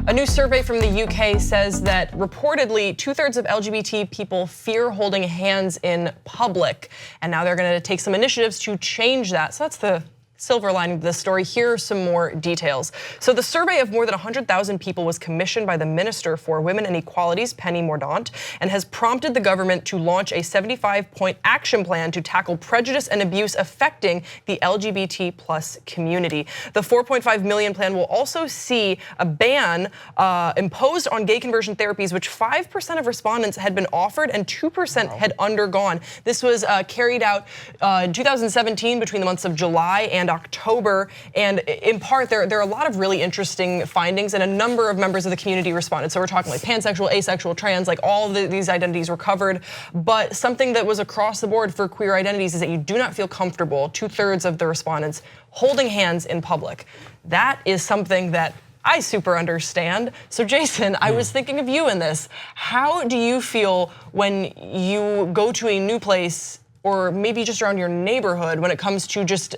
A new survey from the UK says that reportedly 2/3 of LGBT people fear holding hands in public. And now they're gonna take some initiatives to change that. So that's the silver lining of this story. Here are some more details. So the survey of more than 100,000 people was commissioned by the Minister for Women and Equalities, Penny Mordaunt, and has prompted the government to launch a 75-point action plan to tackle prejudice and abuse affecting the LGBT plus community. The 4.5 million plan will also see a ban imposed on gay conversion therapies, which 5% of respondents had been offered and 2% had undergone. This was carried out in 2017 between the months of July and October, and in part there are a lot of really interesting findings, and a number of members of the community responded. So we're talking like pansexual, asexual, trans, like all these identities were covered. But something that was across the board for queer identities is that you do not feel comfortable, 2/3 of the respondents, holding hands in public. That is something that I super understand. So Jason, I was thinking of you in this. How do you feel when you go to a new place, or maybe just around your neighborhood, when it comes to just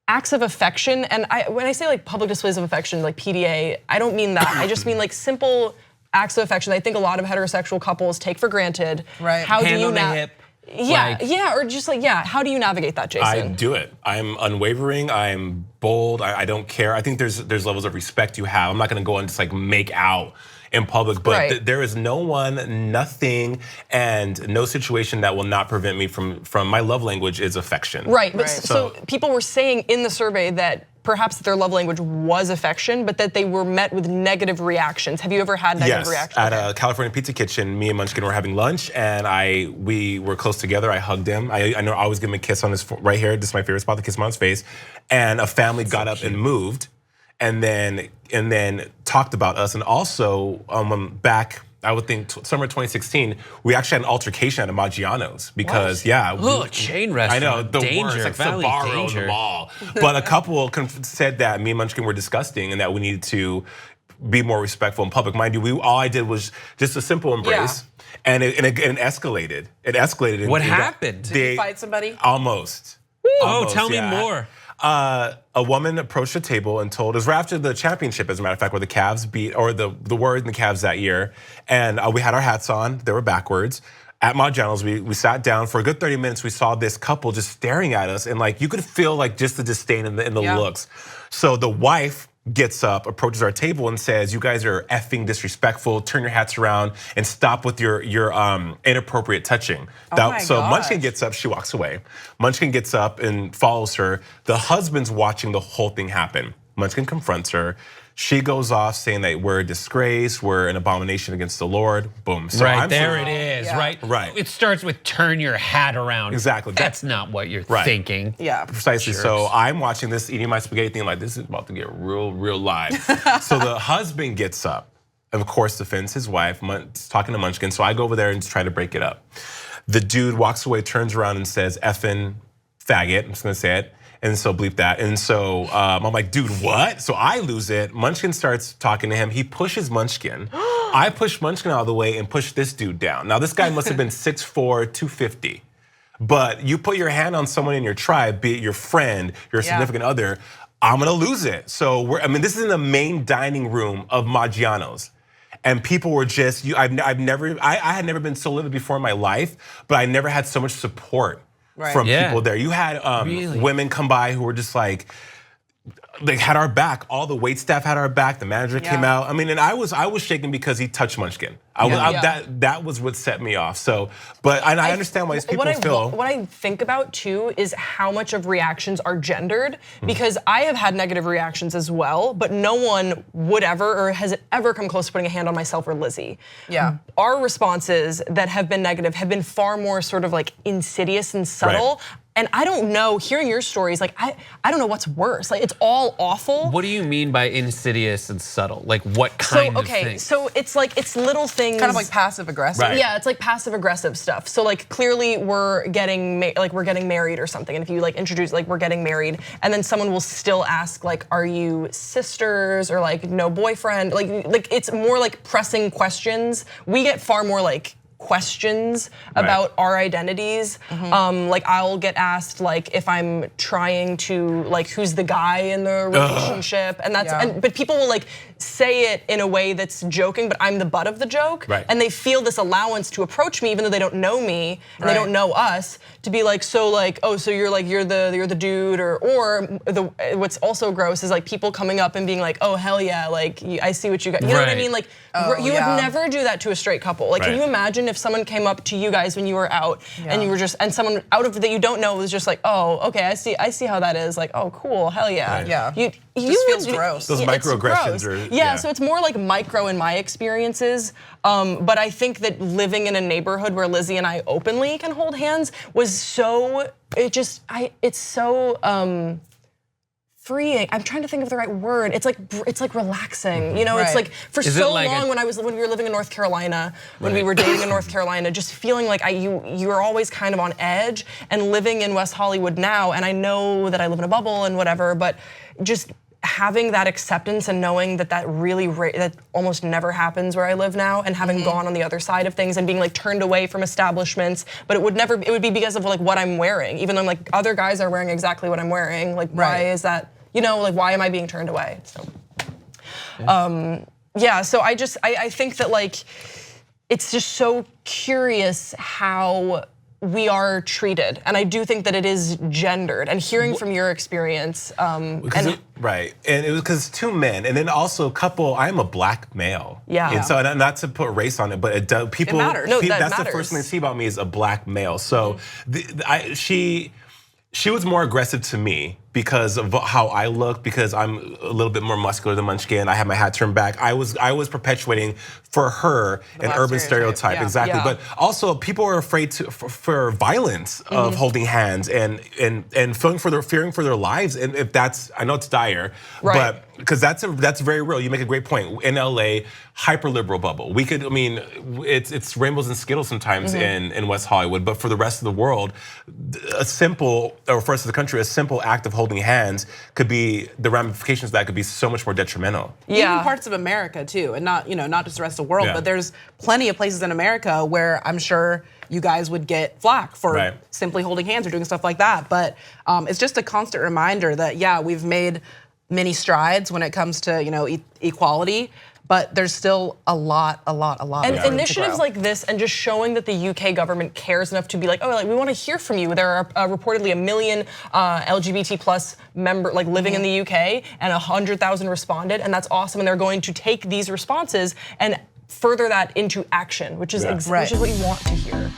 acts of affection? And when I say like public displays of affection, like PDA, I don't mean that. I just mean like simple acts of affection. I think a lot of heterosexual couples take for granted. Right. How Hand do you on the hip. Yeah, or just like, how do you navigate that, Jason? I do it. I'm unwavering. I'm bold. I don't care. I think there's levels of respect you have. I'm not gonna go and just like make out in public, but there is no one, nothing, and no situation that will not prevent me from my love language is affection. Right, but so people were saying in the survey that perhaps their love language was affection, but that they were met with negative reactions. Have you ever had negative reactions? Yes, at a California Pizza Kitchen, me and Munchkin were having lunch, and we were close together. I hugged him. I know I always give him a kiss on his right here. This is my favorite spot to kiss him on his face. And a family got up and moved, and then talked about us. And also back, I would think summer 2016, we actually had an altercation at Maggiano's because chain restaurant. I know, the worst, like Sbarro in the mall. But a couple said that me and Munchkin were disgusting and that we needed to be more respectful in public. Mind you, all I did was just a simple embrace, and it escalated. It escalated. What happened? Did you fight somebody? Almost. Almost, tell me more. A woman approached the table and told us right after the championship, as a matter of fact, where the Cavs beat, or the Warriors and the Cavs that year, and we had our hats on. They were backwards. At Maggiano's, we sat down for a good 30 minutes. We saw this couple just staring at us, and like you could feel like just the disdain in the looks. So the wife gets up, approaches our table and says, "You guys are effing disrespectful. Turn your hats around and stop with your inappropriate touching." So Munchkin gets up, she walks away. Munchkin gets up and follows her. The husband's watching the whole thing happen. Munchkin confronts her. She goes off saying that we're a disgrace, we're an abomination against the Lord. Boom. So it is, right? Right. It starts with turn your hat around. Exactly. That's not what you're thinking. Yeah. Precisely. Jerks. So I'm watching this, eating my spaghetti, thinking like, this is about to get real live. So the husband gets up, and of course defends his wife, talking to Munchkin. So I go over there and just try to break it up. The dude walks away, turns around and says, "Effing faggot." I'm just gonna say it. And so bleep that. And so I'm like, dude, what? So I lose it. Munchkin starts talking to him. He pushes Munchkin. I push Munchkin out of the way and push this dude down. Now this guy must have been 6'4", 250. But you put your hand on someone in your tribe, be it your friend, your significant other, I'm gonna lose it. So this is in the main dining room of Maggiano's. And people were just, I had never been so livid before in my life, but I never had so much support from people there. You had women come by who were just like, they had our back. All the wait staff had our back. The manager came out. And I was shaking because he touched Munchkin. That was what set me off. So, I understand why these people feel. What I think about too is how much of reactions are gendered, because I have had negative reactions as well, but no one would ever or has ever come close to putting a hand on myself or Lizzie. Yeah. Our responses that have been negative have been far more sort of like insidious and subtle. Right. And I don't know, hearing your stories, like I don't know what's worse. Like it's all awful. What do you mean by insidious and subtle? Like what kind of thing? So it's like, it's little things. Kind of like passive aggressive. Right. Yeah, it's like passive aggressive stuff. So like clearly we're getting married or something. And if you like introduce, like we're getting married, and then someone will still ask like, are you sisters, or like no boyfriend? Like it's more like pressing questions. We get far more like questions about our identities. Like I'll get asked like if I'm trying to like who's the guy in the relationship, and that's but people will like say it in a way that's joking, but I'm the butt of the joke. Right. And they feel this allowance to approach me, even though they don't know me and they don't know us, to be like, so like, oh, so you're the dude, or what's also gross is like people coming up and being like, oh hell yeah, like I see what you got. You know what I mean? Like you would never do that to a straight couple. Like, can you imagine if someone came up to you guys when you were out and you were just, and someone out of that you don't know was just like, oh, okay, I see how that is. Like, oh, cool, hell yeah. Right. Yeah. You just feels gross. Those it's microaggressions gross. are So it's more like micro in my experiences. But I think that living in a neighborhood where Lizzie and I openly can hold hands was so, it's so freeing. I'm trying to think of the right word. It's like relaxing. You know, it's like for so long when we were living in North Carolina, when we were dating in North Carolina, just feeling like you were always kind of on edge, and living in West Hollywood now, and I know that I live in a bubble and whatever, but just having that acceptance and knowing that that almost never happens where I live now, and having gone on the other side of things and being like turned away from establishments, but it would be because of like what I'm wearing, even though like other guys are wearing exactly what I'm wearing. Like why is that, you know, like why am I being turned away? So so I think that like it's just so curious how we are treated, and I do think that it is gendered. And hearing from your experience, right, and it was because 2 men, and then also a couple. I'm a black male, and so not to put race on it, but people. It matters. No, that's matters. the first thing they see about me is a black male. So she was more aggressive to me because of how I look, because I'm a little bit more muscular than Munchkin. I have my hat turned back. I was perpetuating for her an urban stereotype, exactly. But also people are afraid for violence of holding hands and fearing for their lives. And if that's, I know it's dire, but because that's very real. You make a great point. In LA, hyper liberal bubble. It's rainbows and Skittles sometimes in West Hollywood, but for the rest of the world, for us as a country, a simple act of holding hands could be, the ramifications of that could be so much more detrimental. Even parts of America too, and not just the rest of the world, but there's plenty of places in America where I'm sure you guys would get flack for simply holding hands or doing stuff like that. But it's just a constant reminder that we've made many strides when it comes to equality, but there's still a lot. And initiatives like this, and just showing that the UK government cares enough to be like, oh, like we want to hear from you. There are reportedly 1 million LGBT plus member living in the UK, and 100,000 responded, and that's awesome. And they're going to take these responses and further that into action, which is what you want to hear.